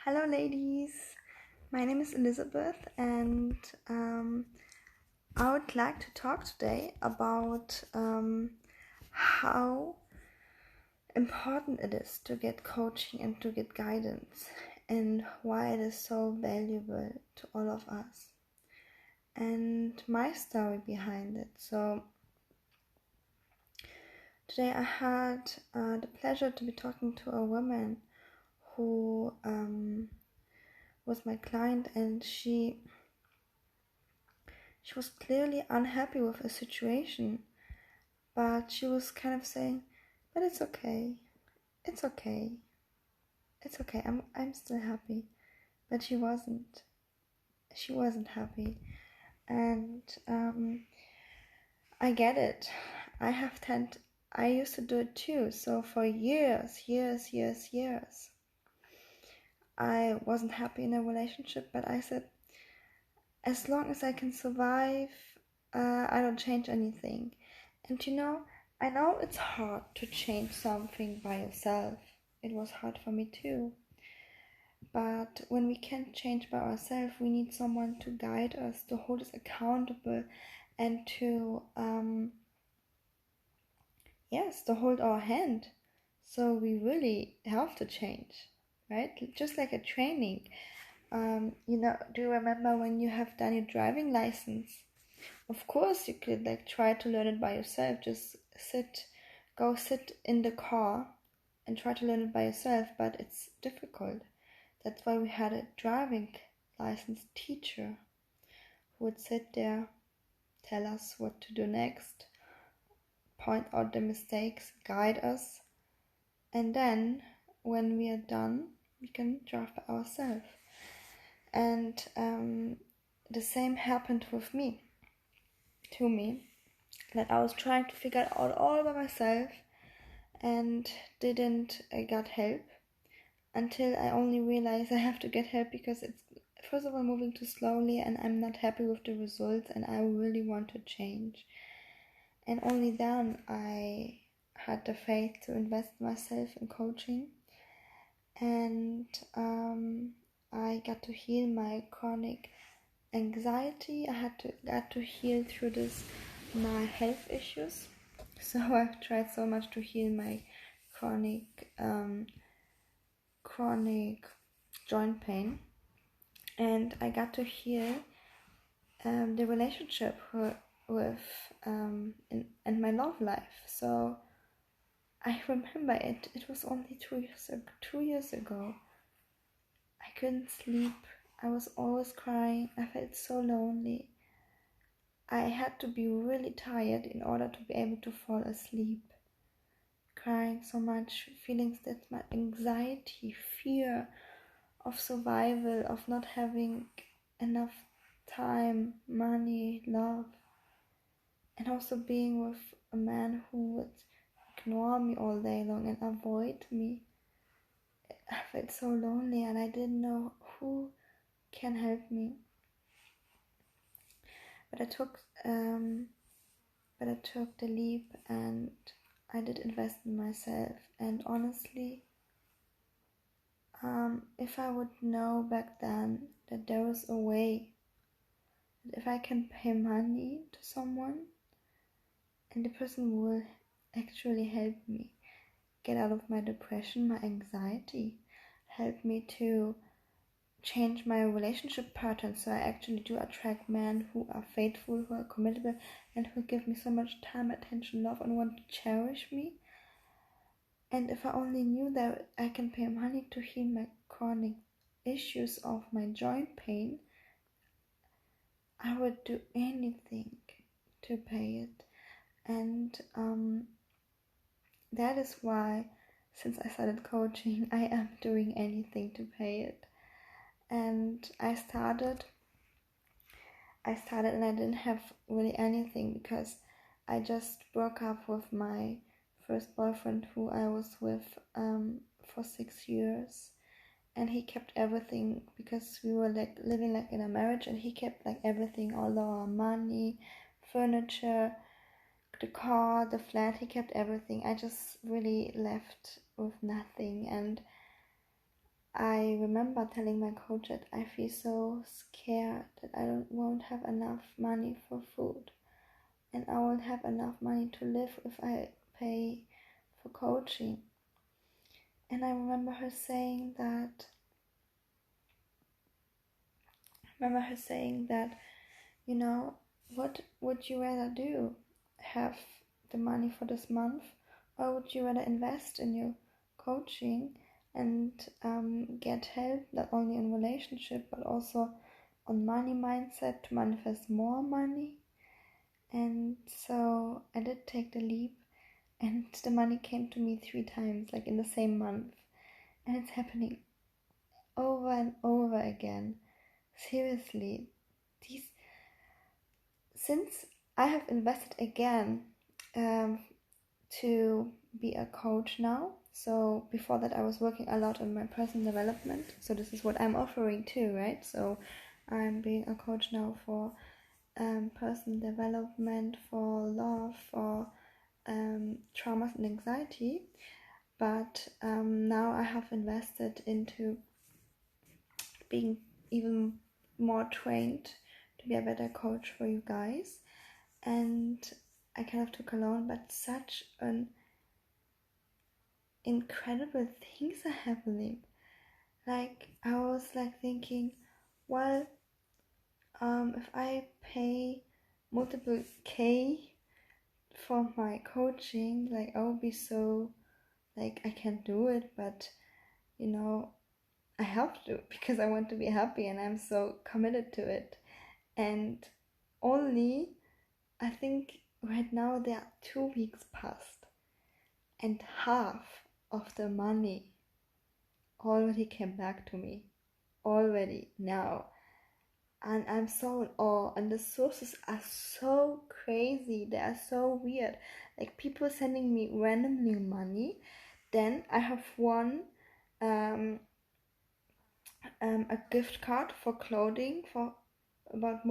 Hello, ladies. My name is Elizabeth, and I would like to talk today about how important it is to get coaching and to get guidance, and why it is so valuable to all of us, and my story behind it. So, today I had the pleasure to be talking to a woman who was my client, and she was clearly unhappy with a situation, but she was kind of saying, but it's okay, it's okay, it's okay, I'm still happy. But she wasn't happy. And I get it. I used to do it too. So for years, I wasn't happy in a relationship, but I said, as long as I can survive, I don't change anything. And I know it's hard to change something by yourself. It was hard for me too. But when we can't change by ourselves, we need someone to guide us, to hold us accountable, and to to hold our hand. So we really have to change, right? Just like a training. Do you remember when you have done your driving license? Of course, you could try to learn it by yourself. Just go sit in the car and try to learn it by yourself, but it's difficult. That's why we had a driving license teacher who would sit there, tell us what to do next, point out the mistakes, guide us, and then when we are done, we can drive by ourselves. And the same happened to me, that I was trying to figure it out all by myself and didn't get help until I only realized I have to get help because it's first of all moving too slowly and I'm not happy with the results and I really want to change. And only then I had the faith to invest myself in coaching, and I got to heal my chronic anxiety. I got to heal through my health issues. So I've tried so much to heal my chronic joint pain, and I got to heal the relationship with and my love life. So I remember it was only 2 years ago. I couldn't sleep. I was always crying. I felt so lonely. I had to be really tired in order to be able to fall asleep. Crying so much, feelings that my anxiety, fear of survival, of not having enough time, money, love, and also being with a man who would ignore me all day long and avoid me. I felt so lonely and I didn't know who can help me. But I took the leap and I did invest in myself. And honestly, if I would know back then that there was a way, that if I can pay money to someone and the person will actually help me get out of my depression, my anxiety, help me to change my relationship pattern so I actually do attract men who are faithful, who are committable, and who give me so much time, attention, love, and want to cherish me. And if I only knew that I can pay money to heal my chronic issues of my joint pain, I would do anything to pay it. And that is why, since I started coaching, I am doing anything to pay it. And I started and I didn't have really anything because I just broke up with my first boyfriend who I was with for 6 years, and he kept everything because we were living in a marriage, and he kept everything, all our money, furniture, the car, the flat. He kept everything. I just really left with nothing, and I remember telling my coach that I feel so scared that I won't have enough money for food, and I won't have enough money to live if I pay for coaching. And I remember her saying that, you know, what would you rather do? Have the money for this month, or would you rather invest in your coaching and get help not only in relationship but also on money mindset to manifest more money? And so I did take the leap, and the money came to me 3 times, like in the same month. And it's happening over and over again. Seriously, since I have invested again to be a coach now. So before that I was working a lot on my personal development. So this is what I'm offering too, right? So I'm being a coach now for personal development, for love, for traumas and anxiety. But now I have invested into being even more trained to be a better coach for you guys. And I kind of took a loan, but such an incredible things are happening. Like I was like thinking, well, if I pay multiple K for my coaching, like I will be so, like I can't do it, but you know, I have to because I want to be happy and I'm so committed to it. And only, I think right now there are 2 weeks past, and half of the money already came back to me already now, and I'm so in awe. And the sources are so crazy, they are so weird, like people sending me randomly money. Then I have won a gift card for clothing for about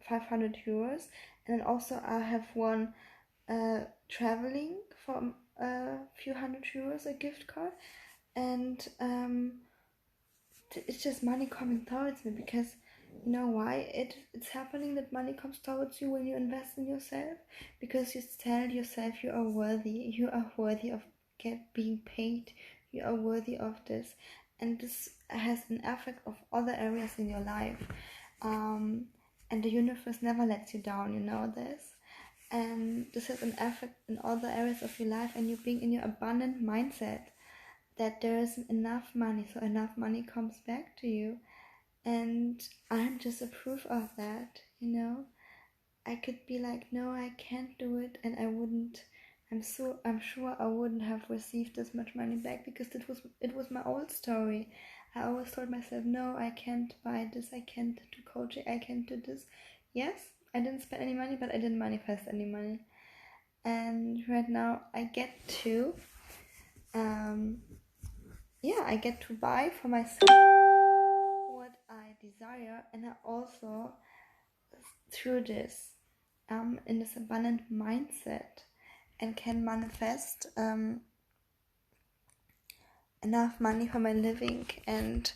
500 euros, and then also I have won traveling for a few hundred euros, a gift card. And it's just money coming towards me, because you know why it's happening, that money comes towards you when you invest in yourself? Because you tell yourself you are worthy of being paid, you are worthy of this. And this has an effect of other areas in your life, and the universe never lets you down, you know this. And this has an effect in other areas of your life, and you being in your abundant mindset, that there isn't enough money, so enough money comes back to you. And I'm just a proof of that, you know. I could be like, no, I can't do it, and I'm sure I wouldn't have received this much money back, because it was my old story. I always told myself, no, I can't buy this, I can't do coaching, I can't do this. Yes, I didn't spend any money, but I didn't manifest any money. And right now I get to I get to buy for myself what I desire, and I also, through this, in this abundant mindset, and can manifest enough money for my living and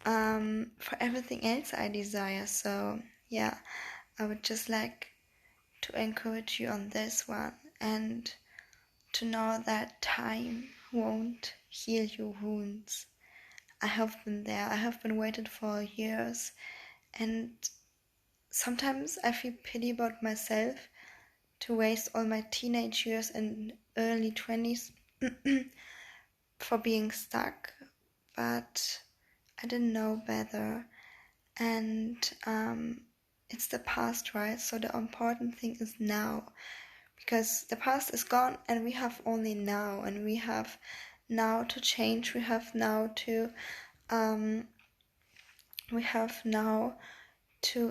for everything else I desire. So yeah, I would just like to encourage you on this one, and to know that time won't heal your wounds. I have been there. I have been waited for years, and sometimes I feel pity about myself to waste all my teenage years and early 20s for being stuck, but I didn't know better. And it's the past, right? So the important thing is now, because the past is gone and we have only now, and we have now to change. We have now to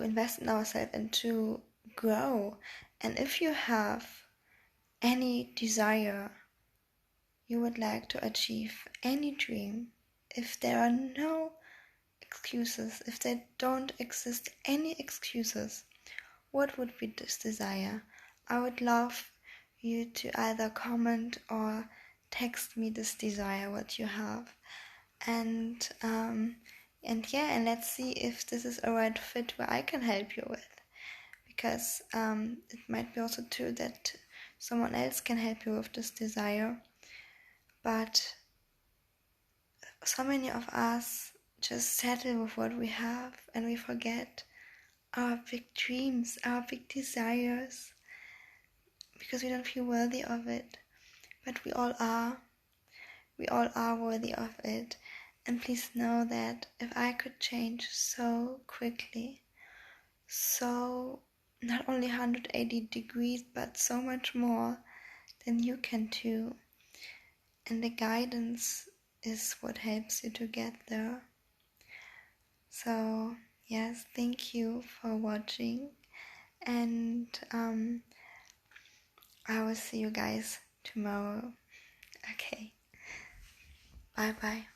invest in ourselves and to grow. And if you have any desire you would like to achieve, any dream, if there are no excuses, if there don't exist any excuses, what would be this desire? I would love you to either comment or text me this desire, what you have. And And let's see if this is a right fit where I can help you with. Because it might be also true that someone else can help you with this desire. But so many of us just settle with what we have and we forget our big dreams, our big desires, because we don't feel worthy of it. But we all are. We all are worthy of it. And please know that if I could change so quickly, so not only 180 degrees, but so much more, then you can too. And the guidance is what helps you to get there. So yes, thank you for watching, and I will see you guys tomorrow. Okay, bye bye.